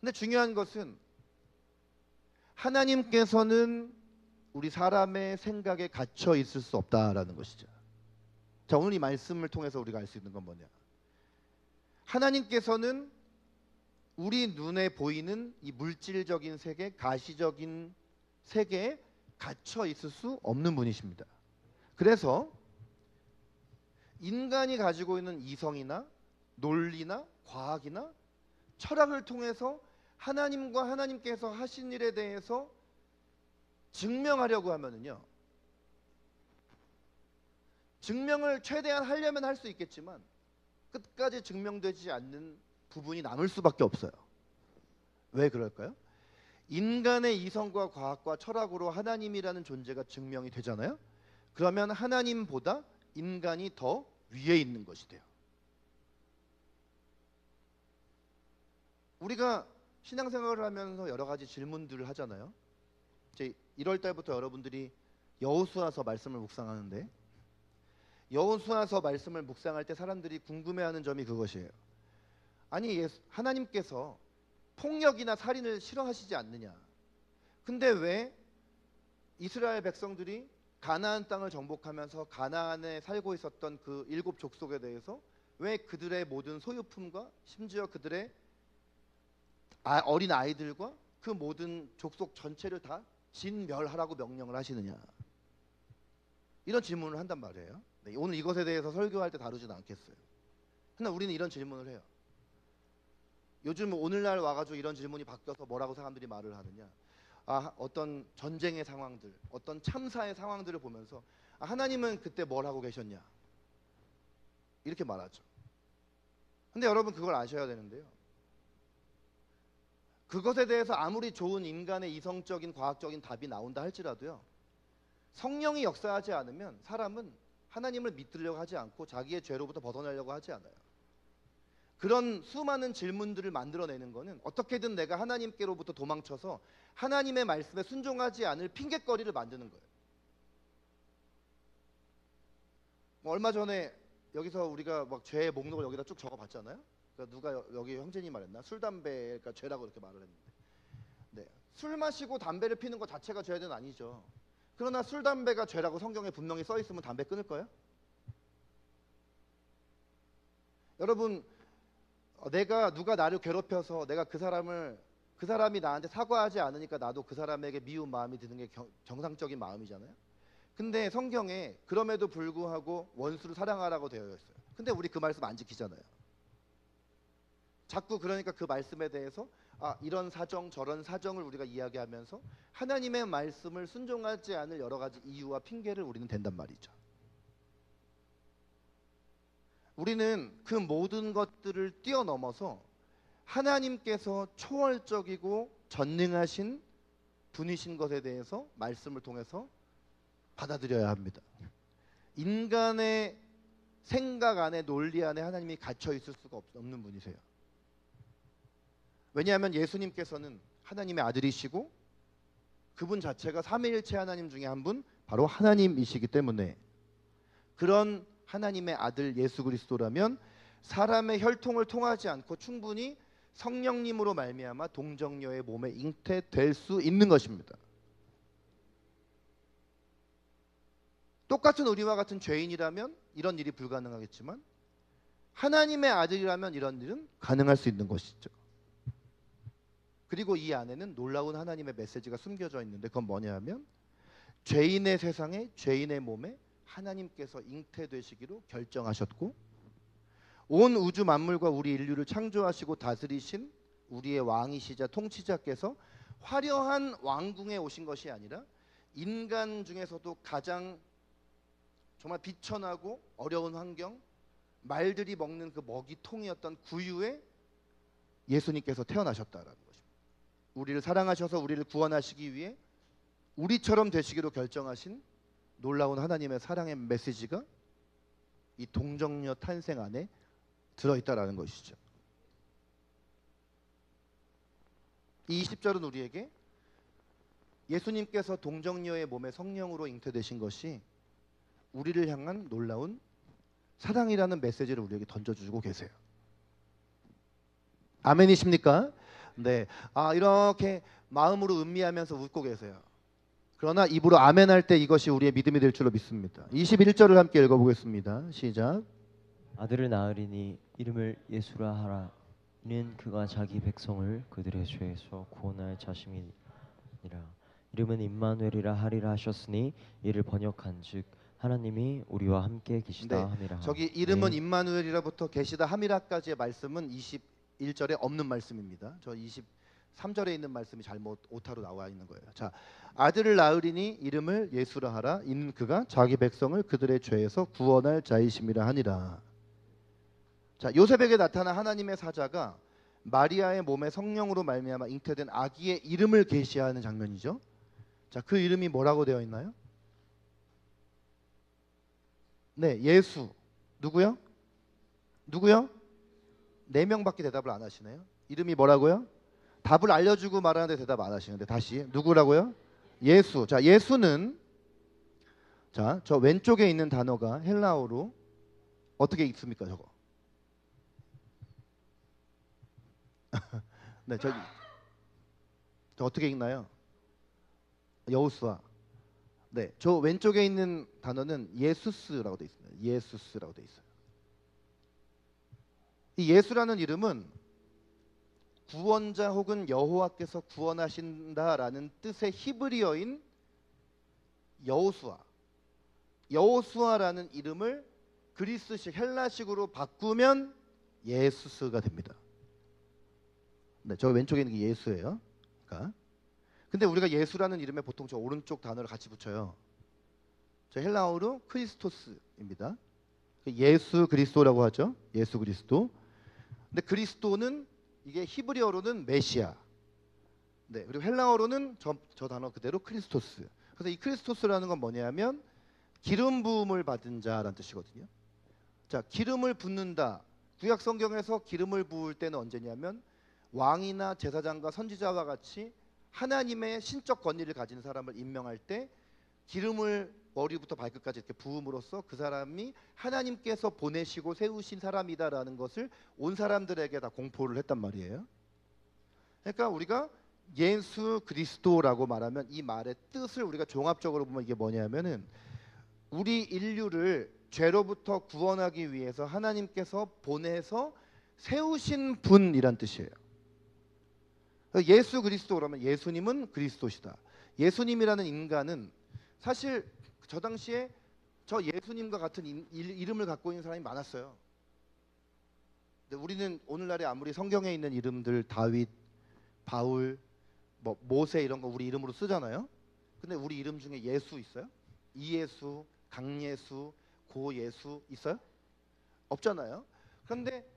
근데 중요한 것은 하나님께서는 우리 사람의 생각에 갇혀 있을 수 없다라는 것이죠. 자, 오늘 이 말씀을 통해서 우리가 알 수 있는 건 뭐냐? 하나님께서는 우리 눈에 보이는 이 물질적인 세계, 가시적인 세계에 갇혀 있을 수 없는 분이십니다. 그래서 인간이 가지고 있는 이성이나 논리나 과학이나 철학을 통해서 하나님과 하나님께서 하신 일에 대해서 증명하려고 하면은요, 증명을 최대한 하려면 할 수 있겠지만 끝까지 증명되지 않는 부분이 남을 수밖에 없어요. 왜 그럴까요? 인간의 이성과 과학과 철학으로 하나님이라는 존재가 증명이 되잖아요. 그러면 하나님보다 인간이 더 위에 있는 것이 돼요. 우리가 신앙생활을 하면서 여러 가지 질문들을 하잖아요. 이제 1월 달부터 여러분들이 여호수아서 말씀을 묵상하는데, 여호수아서 말씀을 묵상할 때 사람들이 궁금해하는 점이 그것이에요. 아니, 하나님께서 폭력이나 살인을 싫어하시지 않느냐? 근데 왜 이스라엘 백성들이 가나안 땅을 정복하면서 가나안에 살고 있었던 그 7 족속에 대해서 왜 그들의 모든 소유품과 심지어 그들의 어린 아이들과 그 모든 족속 전체를 다 진멸하라고 명령을 하시느냐? 이런 질문을 한단 말이에요. 네, 오늘 이것에 대해서 설교할 때 다루지는 않겠어요. 그러나 우리는 이런 질문을 해요. 요즘 오늘날 와가지고 이런 질문이 바뀌어서 뭐라고 사람들이 말을 하느냐? 어떤 전쟁의 상황들, 어떤 참사의 상황들을 보면서 하나님은 그때 뭘 하고 계셨냐? 이렇게 말하죠. 근데 여러분 그걸 아셔야 되는데요. 그것에 대해서 아무리 좋은 인간의 이성적인 과학적인 답이 나온다 할지라도요, 성령이 역사하지 않으면 사람은 하나님을 믿으려고 하지 않고 자기의 죄로부터 벗어나려고 하지 않아요. 그런 수많은 질문들을 만들어내는 것은 어떻게든 내가 하나님께로부터 도망쳐서 하나님의 말씀에 순종하지 않을 핑곗거리를 만드는 거예요. 얼마 전에 여기서 우리가 막 죄의 목록을 여기다 쭉 적어봤잖아요. 그러니까 누가 여기 형제님 말했나? 술, 담배가 죄라고 이렇게 말을 했는데, 네, 술 마시고 담배를 피는 것 자체가 죄는 아니죠. 그러나 술, 담배가 죄라고 성경에 분명히 써 있으면 담배 끊을까요? 여러분, 내가 누가 나를 괴롭혀서 내가 그 사람이 나한테 사과하지 않으니까 나도 그 사람에게 미운 마음이 드는 게 정상적인 마음이잖아요. 근데 성경에 그럼에도 불구하고 원수를 사랑하라고 되어 있어요. 근데 우리 그 말씀 안 지키잖아요. 자꾸 그러니까 그 말씀에 대해서 이런 사정 저런 사정을 우리가 이야기하면서 하나님의 말씀을 순종하지 않을 여러 가지 이유와 핑계를 우리는 댄단 말이죠. 우리는 그 모든 것들을 뛰어넘어서 하나님께서 초월적이고 전능하신 분이신 것에 대해서 말씀을 통해서 받아들여야 합니다. 인간의 생각 안에 논리 안에 하나님이 갇혀 있을 수가 없는 분이세요. 왜냐하면 예수님께서는 하나님의 아들이시고 그분 자체가 삼위일체 하나님 중에 한 분, 바로 하나님이시기 때문에 그런 하나님의 아들 예수 그리스도라면 사람의 혈통을 통하지 않고 충분히 성령님으로 말미암아 동정녀의 몸에 잉태될 수 있는 것입니다. 똑같은 우리와 같은 죄인이라면 이런 일이 불가능하겠지만 하나님의 아들이라면 이런 일은 가능할 수 있는 것이죠. 그리고 이 안에는 놀라운 하나님의 메시지가 숨겨져 있는데 그건 뭐냐 하면 죄인의 세상에 죄인의 몸에 하나님께서 잉태되시기로 결정하셨고 온 우주 만물과 우리 인류를 창조하시고 다스리신 우리의 왕이시자 통치자께서 화려한 왕궁에 오신 것이 아니라 인간 중에서도 가장 정말 비천하고 어려운 환경, 말들이 먹는 그 먹이통이었던 구유에 예수님께서 태어나셨다라는 것입니다. 우리를 사랑하셔서 우리를 구원하시기 위해 우리처럼 되시기로 결정하신 놀라운 하나님의 사랑의 메시지가 이 동정녀 탄생 안에 들어있다라는 것이죠. 이 20절은 우리에게 예수님께서 동정녀의 몸에 성령으로 잉태되신 것이 우리를 향한 놀라운 사랑이라는 메시지를 우리에게 던져주고 계세요. 아멘이십니까? 네. 이렇게 마음으로 음미하면서 웃고 계세요. 그러나 입으로 아멘할 때 이것이 우리의 믿음이 될 줄로 믿습니다. 21절을 함께 읽어보겠습니다. 시작. 아들을 낳으리니 이름을 예수라 하라. 이는 그가 자기 백성을 그들의 죄에서 구원할 자심이니라. 이름은 임마누엘이라 하리라 하셨으니 이를 번역한즉 하나님이 우리와 함께 계시다 네. 함이라. 저기 이름은 네. 임마누엘이라부터 계시다 함이라까지의 말씀은 21절에 없는 말씀입니다. 저 23절에 있는 말씀이 잘못 오타로 나와 있는 거예요. 자, 아들을 낳으리니 이름을 예수라 하라. 이는 그가 자기 백성을 그들의 죄에서 구원할 자이심이라 하니라. 자, 요셉에게 나타난 하나님의 사자가 마리아의 몸에 성령으로 말미암아 잉태된 아기의 이름을 계시하는 장면이죠. 자, 그 이름이 뭐라고 되어 있나요? 네, 예수. 누구요? 누구요? 4명밖에 대답을 안 하시네요. 이름이 뭐라고요? 답을 알려주고 말하는데 대답 안 하시는데 다시 누구라고요? 예수. 자, 예수는 자, 저 왼쪽에 있는 단어가 헬라어로 어떻게 읽습니까, 저거? 네, 저 어떻게 읽나요? 여호수아. 네, 저 왼쪽에 있는 단어는 예수스라고 돼 있습니다. 예수스라고 돼 있어요. 이 예수라는 이름은 구원자 혹은 여호와께서 구원하신다라는 뜻의 히브리어인 여호수아. 여호수아라는 이름을 그리스식 헬라식으로 바꾸면 예수스가 됩니다. 네, 저 왼쪽에 있는 게 예수예요. 그러니까. 근데 우리가 예수라는 이름에 보통 저 오른쪽 단어를 같이 붙여요. 저 헬라어로 크리스토스입니다. 예수 그리스도라고 하죠. 예수 그리스도. 근데 그리스도는 이게 히브리어로는 메시아. 네, 그리고 헬라어로는 저 단어 그대로 크리스토스. 그래서 이 크리스토스라는 건 뭐냐면 기름 부음을 받은 자라는 뜻이거든요. 자, 기름을 붓는다. 구약 성경에서 기름을 부을 때는 언제냐면 왕이나 제사장과 선지자와 같이 하나님의 신적 권위를 가진 사람을 임명할 때 기름을 머리부터 발끝까지 이렇게 부음으로써 그 사람이 하나님께서 보내시고 세우신 사람이다라는 것을 온 사람들에게 다 공포를 했단 말이에요. 그러니까 우리가 예수 그리스도라고 말하면 이 말의 뜻을 우리가 종합적으로 보면 이게 뭐냐면은 우리 인류를 죄로부터 구원하기 위해서 하나님께서 보내서 세우신 분이란 뜻이에요. 예수 그리스도 그러면 예수님은 그리스도시다. 예수님이라는 인간은 사실 저 당시에 저 예수님과 같은 이름을 갖고 있는 사람이 많았어요. 근데 우리는 오늘날에 아무리 성경에 있는 이름들 다윗, 바울, 뭐 모세 이런 거 우리 이름으로 쓰잖아요. 근데 우리 이름 중에 예수 있어요? 이예수, 강예수, 고예수 있어요? 없잖아요. 그런데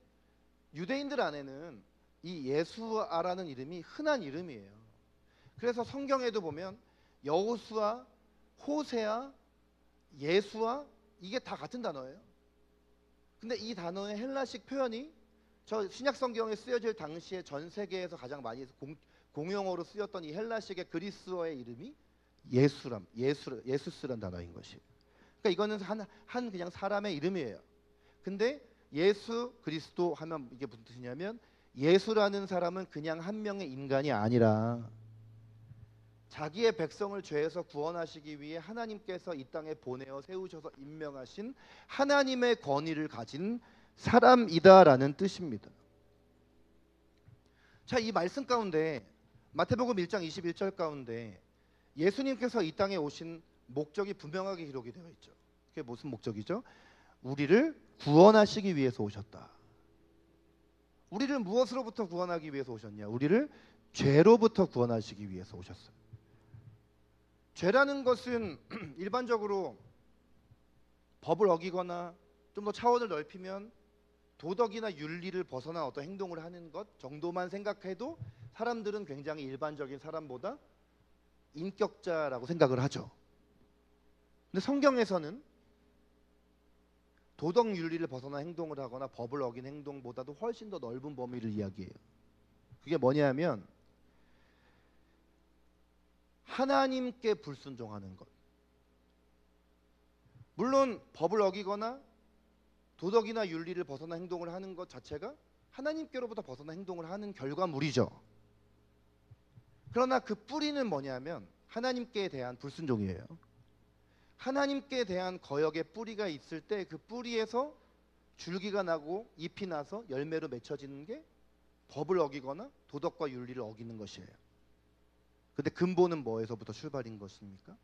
유대인들 안에는 이 예수아라는 이름이 흔한 이름이에요. 그래서 성경에도 보면 여호수아, 호세아, 예수아 이게 다 같은 단어예요. 근데 이 단어의 헬라식 표현이 저 신약 성경에 쓰여질 당시에 전 세계에서 가장 많이 공용어로 쓰였던 이 헬라식의 그리스어의 이름이 예수스란 단어인 것이에요. 그러니까 이거는 한 그냥 사람의 이름이에요. 근데 예수 그리스도 하면 이게 무슨 뜻이냐면 예수라는 사람은 그냥 한 명의 인간이 아니라 자기의 백성을 죄에서 구원하시기 위해 하나님께서 이 땅에 보내어 세우셔서 임명하신 하나님의 권위를 가진 사람이다라는 뜻입니다. 자, 이 말씀 가운데 마태복음 1장 21절 가운데 예수님께서 이 땅에 오신 목적이 분명하게 기록이 되어 있죠. 그게 무슨 목적이죠? 우리를 구원하시기 위해서 오셨다. 우리를 무엇으로부터 구원하기 위해서 오셨냐? 우리를 죄로부터 구원하시기 위해서 오셨어요. 죄라는 것은 일반적으로 법을 어기거나 좀 더 차원을 넓히면 도덕이나 윤리를 벗어난 어떤 행동을 하는 것 정도만 생각해도 사람들은 굉장히 일반적인 사람보다 인격자라고 생각을 하죠. 근데 성경에서는 도덕 윤리를 벗어난 행동을 하거나 법을 어긴 행동보다도 훨씬 더 넓은 범위를 이야기해요. 그게 뭐냐면 하나님께 불순종하는 것. 물론 법을 어기거나 도덕이나 윤리를 벗어난 행동을 하는 것 자체가 하나님께로부터 벗어난 행동을 하는 결과물이죠. 그러나 그 뿌리는 뭐냐면 하나님께 대한 불순종이에요. 하나님께 대한 거역의 뿌리가 있을 때 그 뿌리에서 줄기가 나고 잎이 나서 열매로 맺혀지는 게 법을 어기거나 도덕과 윤리를 어기는 것이에요. 근데 근본은 뭐에서부터 출발인 것입니까?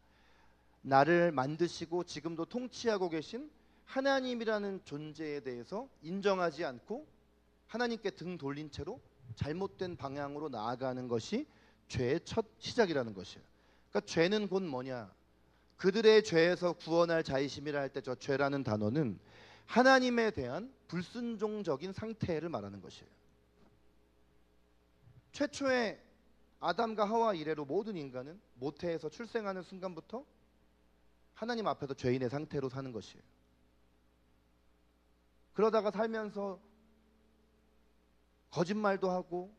나를 만드시고 지금도 통치하고 계신 하나님이라는 존재에 대해서 인정하지 않고 하나님께 등 돌린 채로 잘못된 방향으로 나아가는 것이 죄의 첫 시작이라는 것이에요. 그러니까 죄는 곧 뭐냐? 그들의 죄에서 구원할 자이심이라 할 때 저 죄라는 단어는 하나님에 대한 불순종적인 상태를 말하는 것이에요. 최초의 아담과 하와 이래로 모든 인간은 모태에서 출생하는 순간부터 하나님 앞에서 죄인의 상태로 사는 것이에요. 그러다가 살면서 거짓말도 하고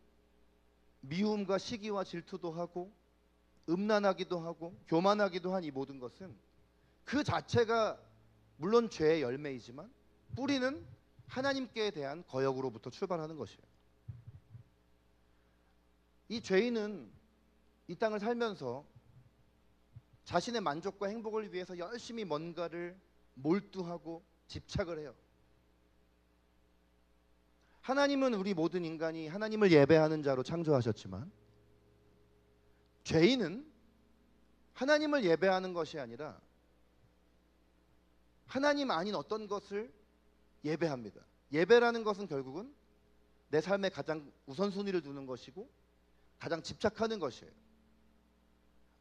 미움과 시기와 질투도 하고 음란하기도 하고 교만하기도 한 이 모든 것은 그 자체가 물론 죄의 열매이지만 뿌리는 하나님께 대한 거역으로부터 출발하는 것이에요. 이 죄인은 이 땅을 살면서 자신의 만족과 행복을 위해서 열심히 뭔가를 몰두하고 집착을 해요. 하나님은 우리 모든 인간이 하나님을 예배하는 자로 창조하셨지만 죄인은 하나님을 예배하는 것이 아니라 하나님 아닌 어떤 것을 예배합니다. 예배라는 것은 결국은 내 삶에 가장 우선순위를 두는 것이고 가장 집착하는 것이에요.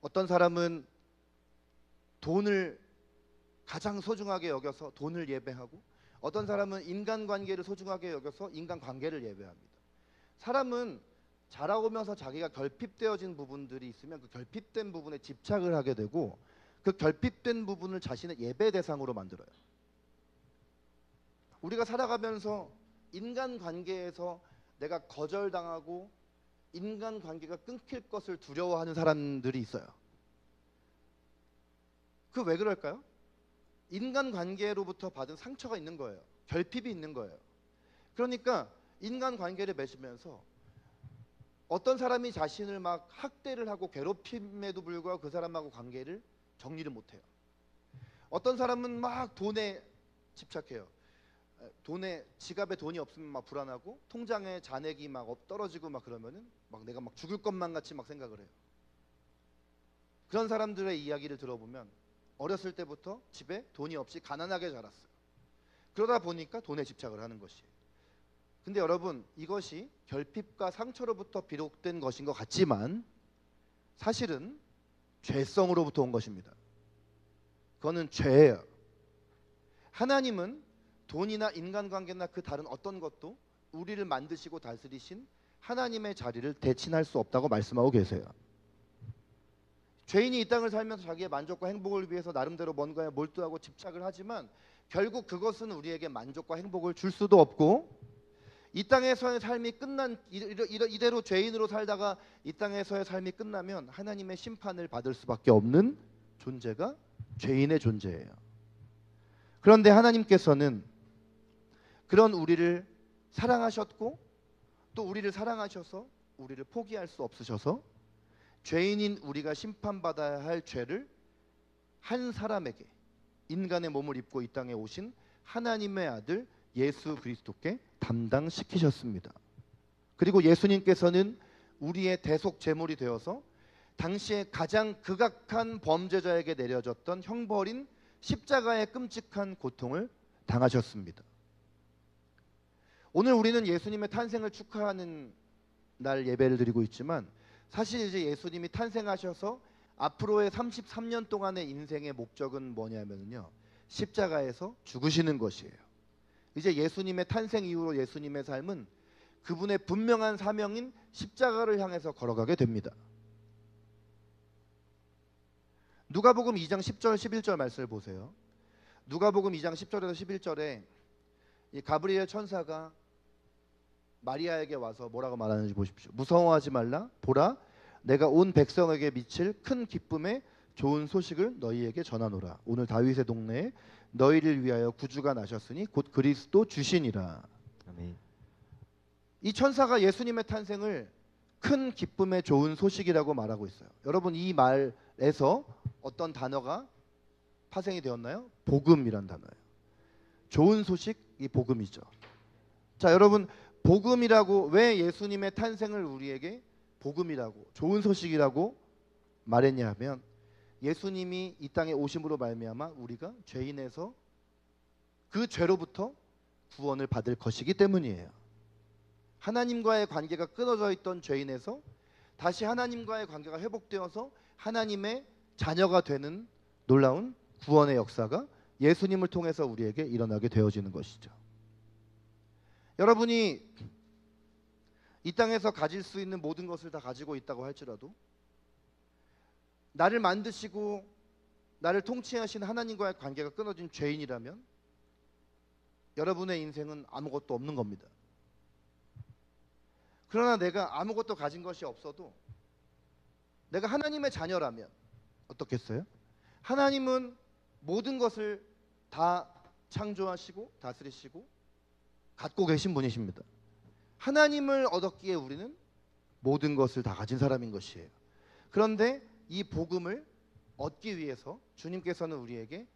어떤 사람은 돈을 가장 소중하게 여겨서 돈을 예배하고 어떤 사람은 인간관계를 소중하게 여겨서 인간관계를 예배합니다. 사람은 자라오면서 자기가 결핍되어진 부분들이 있으면 그 결핍된 부분에 집착을 하게 되고 그 결핍된 부분을 자신의 예배 대상으로 만들어요. 우리가 살아가면서 인간관계에서 내가 거절당하고 인간관계가 끊길 것을 두려워하는 사람들이 있어요. 그 왜 그럴까요? 인간관계로부터 받은 상처가 있는 거예요. 결핍이 있는 거예요. 그러니까 인간관계를 맺으면서 어떤 사람이 자신을 막 학대를 하고 괴롭힘에도 불구하고 그 사람하고 관계를 정리를 못해요. 어떤 사람은 막 돈에 집착해요. 돈에 지갑에 돈이 없으면 막 불안하고 통장에 잔액이 막 떨어지고 막 그러면은 막 내가 막 죽을 것만 같이 막 생각을 해요. 그런 사람들의 이야기를 들어보면 어렸을 때부터 집에 돈이 없이 가난하게 자랐어요. 그러다 보니까 돈에 집착을 하는 것이에요. 근데 여러분, 이것이 결핍과 상처로부터 비롯된 것인 것 같지만 사실은 죄성으로부터 온 것입니다. 그거는 죄예요. 하나님은 돈이나 인간관계나 그 다른 어떤 것도 우리를 만드시고 다스리신 하나님의 자리를 대신할 수 없다고 말씀하고 계세요. 죄인이 이 땅을 살면서 자기의 만족과 행복을 위해서 나름대로 뭔가에 몰두하고 집착을 하지만 결국 그것은 우리에게 만족과 행복을 줄 수도 없고 이 땅에서의 삶이 이대로 죄인으로 살다가 이 땅에서의 삶이 끝나면 하나님의 심판을 받을 수밖에 없는 존재가 죄인의 존재예요. 그런데 하나님께서는 그런 우리를 사랑하셨고 또 우리를 사랑하셔서 우리를 포기할 수 없으셔서 죄인인 우리가 심판받아야 할 죄를 한 사람에게 인간의 몸을 입고 이 땅에 오신 하나님의 아들 예수 그리스도께 담당시키셨습니다. 그리고 예수님께서는 우리의 대속 제물이 되어서 당시에 가장 극악한 범죄자에게 내려졌던 형벌인 십자가의 끔찍한 고통을 당하셨습니다. 오늘 우리는 예수님의 탄생을 축하하는 날 예배를 드리고 있지만 사실 이제 예수님이 탄생하셔서 앞으로의 33년 동안의 인생의 목적은 뭐냐면요, 십자가에서 죽으시는 것이에요. 이제 예수님의 탄생 이후로 예수님의 삶은 그분의 분명한 사명인 십자가를 향해서 걸어가게 됩니다. 누가복음 2장 10절 11절 말씀을 보세요. 누가복음 2장 10절에서 11절에 이 가브리엘 천사가 마리아에게 와서 뭐라고 말하는지 보십시오. 무서워하지 말라. 보라, 내가 온 백성에게 미칠 큰 기쁨의 좋은 소식을 너희에게 전하노라. 오늘 다윗의 동네에 너희를 위하여 구주가 나셨으니 곧 그리스도 주시니라. 아멘. 이 천사가 예수님의 탄생을 큰 기쁨의 좋은 소식이라고 말하고 있어요. 여러분, 이 말에서 어떤 단어가 파생이 되었나요? 복음이란 단어예요. 좋은 소식, 이 복음이죠. 자, 여러분, 복음이라고, 왜 예수님의 탄생을 우리에게 복음이라고, 좋은 소식이라고 말했냐 하면 예수님이 이 땅에 오심으로 말미암아 우리가 죄인에서 그 죄로부터 구원을 받을 것이기 때문이에요. 하나님과의 관계가 끊어져 있던 죄인에서 다시 하나님과의 관계가 회복되어서 하나님의 자녀가 되는 놀라운 구원의 역사가 예수님을 통해서 우리에게 일어나게 되어지는 것이죠. 여러분이 이 땅에서 가질 수 있는 모든 것을 다 가지고 있다고 할지라도 나를 만드시고 나를 통치하신 하나님과의 관계가 끊어진 죄인이라면 여러분의 인생은 아무것도 없는 겁니다. 그러나 내가 아무것도 가진 것이 없어도 내가 하나님의 자녀라면 어떻겠어요? 하나님은 모든 것을 다 창조하시고 다스리시고 갖고 계신 분이십니다. 하나님을 얻었기에 우리는 모든 것을 다 가진 사람인 것이에요. 그런데 이 복음을 얻기 위해서 주님께서는 우리에게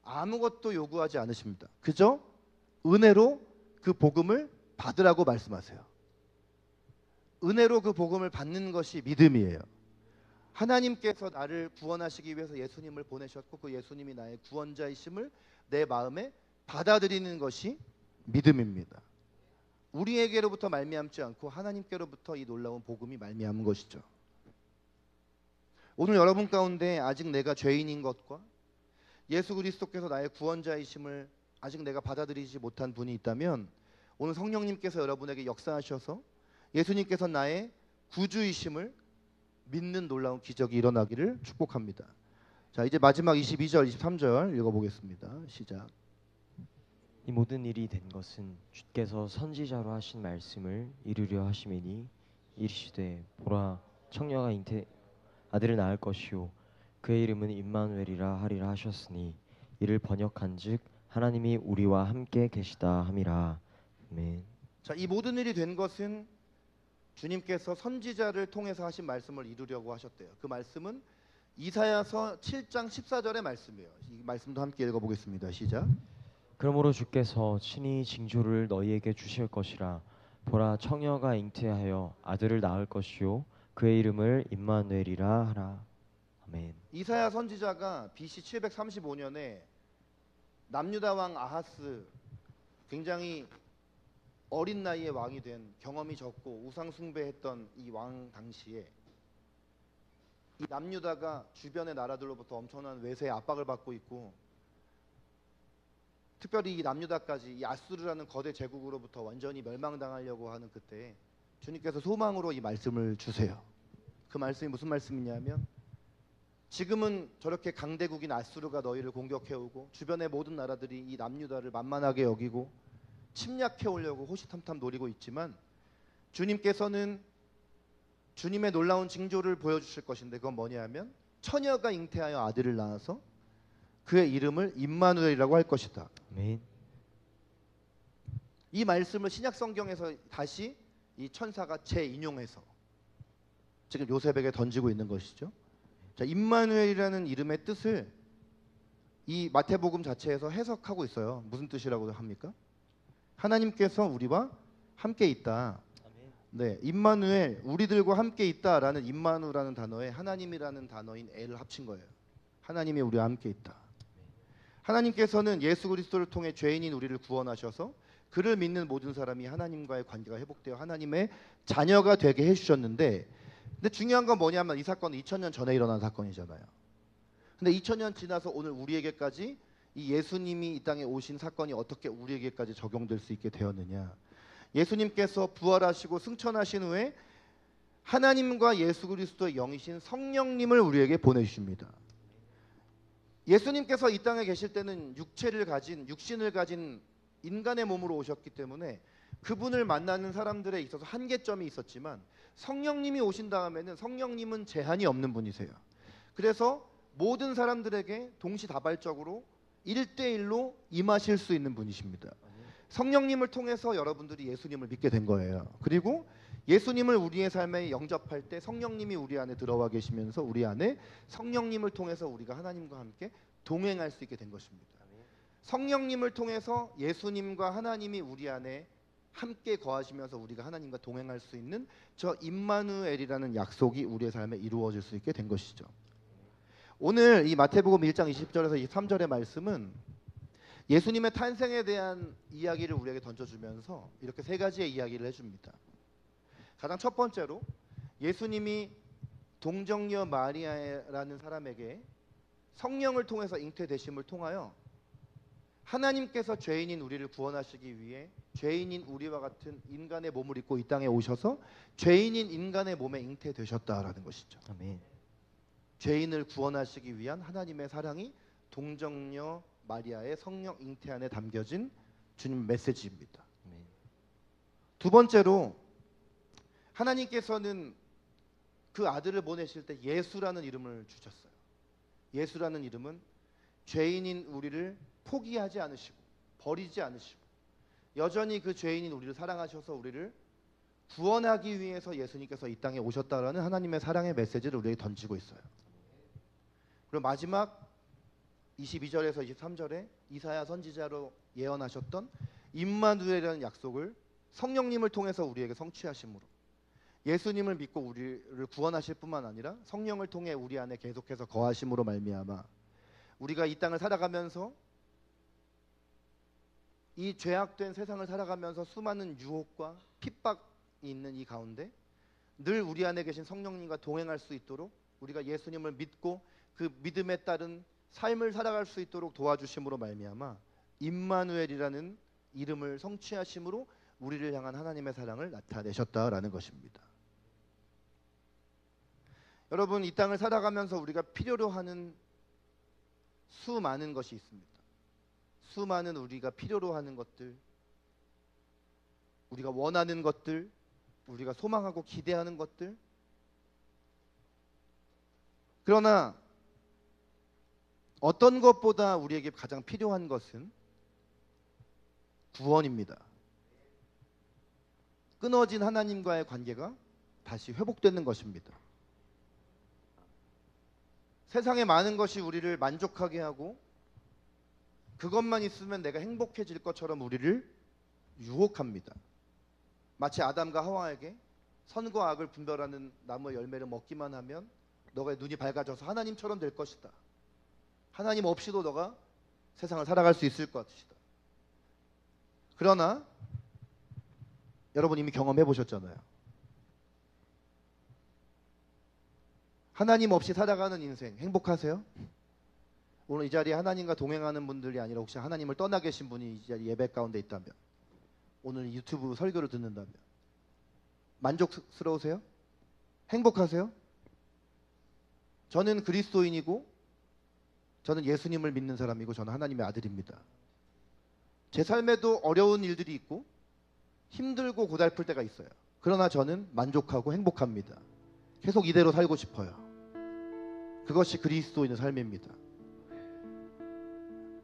아무것도 요구하지 않으십니다. 그저 은혜로 그 복음을 받으라고 말씀하세요. 은혜로 그 복음을 받는 것이 믿음이에요. 하나님께서 나를 구원하시기 위해서 예수님을 보내셨고 그 예수님이 나의 구원자이심을 내 마음에 받아들이는 것이 믿음입니다. 우리에게로부터 말미암지 않고 하나님께로부터 이 놀라운 복음이 말미암은 것이죠. 오늘 여러분 가운데 아직 내가 죄인인 것과 예수 그리스도께서 나의 구원자이심을 아직 내가 받아들이지 못한 분이 있다면 오늘 성령님께서 여러분에게 역사하셔서 예수님께서 나의 구주이심을 믿는 놀라운 기적이 일어나기를 축복합니다. 자, 이제 마지막 22절 23절 읽어보겠습니다. 시작. 이 모든 일이 된 것은 주께서 선지자로 하신 말씀을 이루려 하심이니 이르시되 보라 청녀가 잉태 아들을 낳을 것이요 그의 이름은 임마누엘이라 하리라 하셨으니 이를 번역한즉 하나님이 우리와 함께 계시다 함이라. 아멘. 자, 이 모든 일이 된 것은 주님께서 선지자를 통해서 하신 말씀을 이루려고 하셨대요. 그 말씀은 이사야서 7장 14절의 말씀이에요. 이 말씀도 함께 읽어보겠습니다. 시작. 그러므로 주께서 친히 징조를 너희에게 주실 것이라. 보라 청녀가 잉태하여 아들을 낳을 것이요 그의 이름을 임마누엘이라 하라. 아멘. 이사야 선지자가 BC 735년에 남유다 왕 아하스, 굉장히 어린 나이에 왕이 된 경험이 적고 우상 숭배했던 이 왕 당시에 이 남유다가 주변의 나라들로부터 엄청난 외세의 압박을 받고 있고 특별히 이 남유다까지 이 아수르라는 거대 제국으로부터 완전히 멸망당하려고 하는 그때 주님께서 소망으로 이 말씀을 주세요. 그 말씀이 무슨 말씀이냐면 지금은 저렇게 강대국인 아수르가 너희를 공격해오고 주변의 모든 나라들이 이 남유다를 만만하게 여기고 침략해 오려고 호시탐탐 노리고 있지만 주님께서는 주님의 놀라운 징조를 보여주실 것인데 그건 뭐냐면 처녀가 잉태하여 아들을 낳아서 그의 이름을 임마누엘이라고 할 것이다. 아멘. 이 말씀을 신약 성경에서 다시 이 천사가 재인용해서 지금 요셉에게 던지고 있는 것이죠. 자, 임마누엘이라는 이름의 뜻을 이 마태복음 자체에서 해석하고 있어요. 무슨 뜻이라고 합니까? 하나님께서 우리와 함께 있다. 아멘. 네, 임마누엘, 우리들과 함께 있다라는 임마누라는 단어에 하나님이라는 단어인 엘을 합친 거예요. 하나님이 우리와 함께 있다. 하나님께서는 예수 그리스도를 통해 죄인인 우리를 구원하셔서 그를 믿는 모든 사람이 하나님과의 관계가 회복되어 하나님의 자녀가 되게 해주셨는데, 근데 중요한 건 뭐냐면 이 사건은 2000년 전에 일어난 사건이잖아요. 근데 2000년 지나서 오늘 우리에게까지 이 예수님이 이 땅에 오신 사건이 어떻게 우리에게까지 적용될 수 있게 되었느냐. 예수님께서 부활하시고 승천하신 후에 하나님과 예수 그리스도의 영이신 성령님을 우리에게 보내주십니다. 예수님께서 이 땅에 계실 때는 육신을 가진 인간의 몸으로 오셨기 때문에 그분을 만나는 사람들에 있어서 한계점이 있었지만 성령님이 오신 다음에는 성령님은 제한이 없는 분이세요. 그래서 모든 사람들에게 동시다발적으로 1대1로 임하실 수 있는 분이십니다. 성령님을 통해서 여러분들이 예수님을 믿게 된 거예요. 그리고 예수님을 우리의 삶에 영접할 때 성령님이 우리 안에 들어와 계시면서 우리 안에 성령님을 통해서 우리가 하나님과 함께 동행할 수 있게 된 것입니다. 성령님을 통해서 예수님과 하나님이 우리 안에 함께 거하시면서 우리가 하나님과 동행할 수 있는 저 임마누엘이라는 약속이 우리의 삶에 이루어질 수 있게 된 것이죠. 오늘 이 마태복음 1장 20절에서 23절의 말씀은 예수님의 탄생에 대한 이야기를 우리에게 던져주면서 이렇게 세 가지의 이야기를 해줍니다. 가장 첫 번째로 예수님이 동정녀 마리아라는 사람에게 성령을 통해서 잉태되심을 통하여 하나님께서 죄인인 우리를 구원하시기 위해 죄인인 우리와 같은 인간의 몸을 입고 이 땅에 오셔서 죄인인 인간의 몸에 잉태되셨다라는 것이죠. 아멘. 죄인을 구원하시기 위한 하나님의 사랑이 동정녀 마리아의 성령 잉태 안에 담겨진 주님 메시지입니다. 아멘. 두 번째로 하나님께서는 그 아들을 보내실 때 예수라는 이름을 주셨어요. 예수라는 이름은 죄인인 우리를 포기하지 않으시고 버리지 않으시고 여전히 그 죄인인 우리를 사랑하셔서 우리를 구원하기 위해서 예수님께서 이 땅에 오셨다라는 하나님의 사랑의 메시지를 우리에게 던지고 있어요. 그리고 마지막 22절에서 23절에 이사야 선지자로 예언하셨던 임마누엘이라는 약속을 성령님을 통해서 우리에게 성취하심으로 예수님을 믿고 우리를 구원하실 뿐만 아니라 성령을 통해 우리 안에 계속해서 거하심으로 말미암아 우리가 이 땅을 살아가면서 이 죄악된 세상을 살아가면서 수많은 유혹과 핍박이 있는 이 가운데 늘 우리 안에 계신 성령님과 동행할 수 있도록 우리가 예수님을 믿고 그 믿음에 따른 삶을 살아갈 수 있도록 도와주심으로 말미암아 임마누엘이라는 이름을 성취하심으로 우리를 향한 하나님의 사랑을 나타내셨다라는 것입니다. 여러분, 이 땅을 살아가면서 우리가 필요로 하는 수많은 것이 있습니다. 수많은 우리가 필요로 하는 것들, 우리가 원하는 것들, 우리가 소망하고 기대하는 것들. 그러나 어떤 것보다 우리에게 가장 필요한 것은 구원입니다. 끊어진 하나님과의 관계가 다시 회복되는 것입니다. 세상의 많은 것이 우리를 만족하게 하고 그것만 있으면 내가 행복해질 것처럼 우리를 유혹합니다. 마치 아담과 하와에게 선과 악을 분별하는 나무의 열매를 먹기만 하면 너의 눈이 밝아져서 하나님처럼 될 것이다. 하나님 없이도 너가 세상을 살아갈 수 있을 것이다. 그러나 여러분 이미 경험해 보셨잖아요. 하나님 없이 살아가는 인생 행복하세요? 오늘 이 자리에 하나님과 동행하는 분들이 아니라 혹시 하나님을 떠나 계신 분이 이 자리 예배 가운데 있다면, 오늘 유튜브 설교를 듣는다면 만족스러우세요? 행복하세요? 저는 그리스도인이고 저는 예수님을 믿는 사람이고 저는 하나님의 아들입니다. 제 삶에도 어려운 일들이 있고 힘들고 고달플 때가 있어요. 그러나 저는 만족하고 행복합니다. 계속 이대로 살고 싶어요. 그것이 그리스도인의 삶입니다.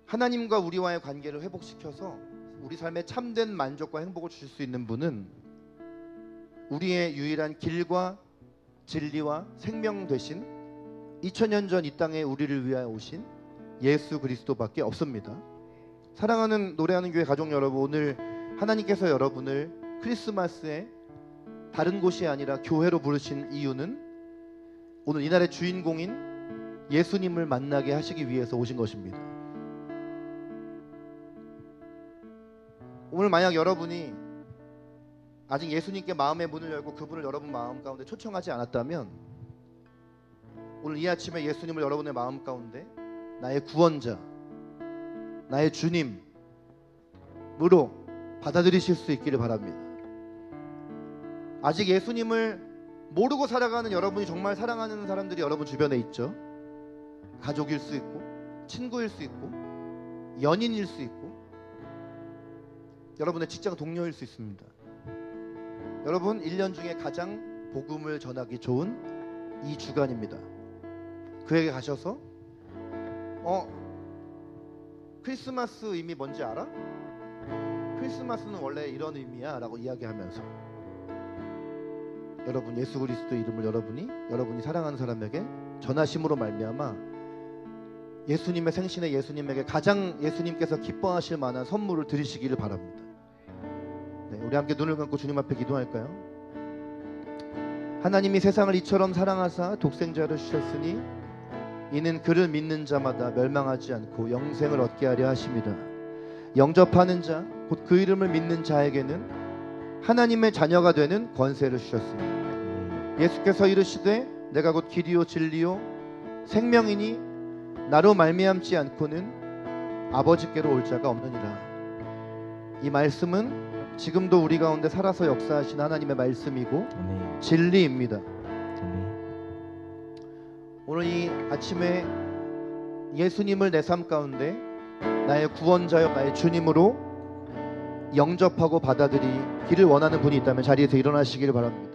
하나님과 우리와의 관계를 회복시켜서 우리 삶에 참된 만족과 행복을 주실 수 있는 분은 우리의 유일한 길과 진리와 생명 되신 2000년 전 이 땅에 우리를 위하여 오신 예수 그리스도밖에 없습니다. 사랑하는 노래하는 교회 가족 여러분, 오늘 하나님께서 여러분을 크리스마스에 다른 곳이 아니라 교회로 부르신 이유는 오늘 이날의 주인공인 예수님을 만나게 하시기 위해서 오신 것입니다. 오늘 만약 여러분이 아직 예수님께 마음의 문을 열고 그분을 여러분 마음 가운데 초청하지 않았다면 오늘 이 아침에 예수님을 여러분의 마음 가운데 나의 구원자, 나의 주님으로 받아들이실 수 있기를 바랍니다. 아직 예수님을 모르고 살아가는 여러분이 정말 사랑하는 사람들이 여러분 주변에 있죠. 가족일 수 있고 친구일 수 있고 연인일 수 있고 여러분의 직장 동료일 수 있습니다. 여러분 1년 중에 가장 복음을 전하기 좋은 이 주간입니다. 그에게 가셔서 크리스마스 의미 뭔지 알아? 크리스마스는 원래 이런 의미야 라고 이야기하면서 여러분 예수 그리스도 이름을 여러분이 사랑하는 사람에게 전하심으로 말미암아 예수님의 생신에 예수님에게 가장 예수님께서 기뻐하실 만한 선물을 드리시기를 바랍니다. 네, 우리 함께 눈을 감고 주님 앞에 기도할까요? 하나님이 세상을 이처럼 사랑하사 독생자를 주셨으니 이는 그를 믿는 자마다 멸망하지 않고 영생을 얻게 하려 하심이라. 영접하는 자 곧 그 이름을 믿는 자에게는 하나님의 자녀가 되는 권세를 주셨습니다. 예수께서 이르시되 내가 곧 길이요 진리요 생명이니 나로 말미암지 않고는 아버지께로 올 자가 없느니라. 이 말씀은 지금도 우리 가운데 살아서 역사하신 하나님의 말씀이고 아멘. 진리입니다. 아멘. 오늘 이 아침에 예수님을 내 삶 가운데 나의 구원자여 나의 주님으로 영접하고 받아들이기를 원하는 분이 있다면 자리에서 일어나시기를 바랍니다.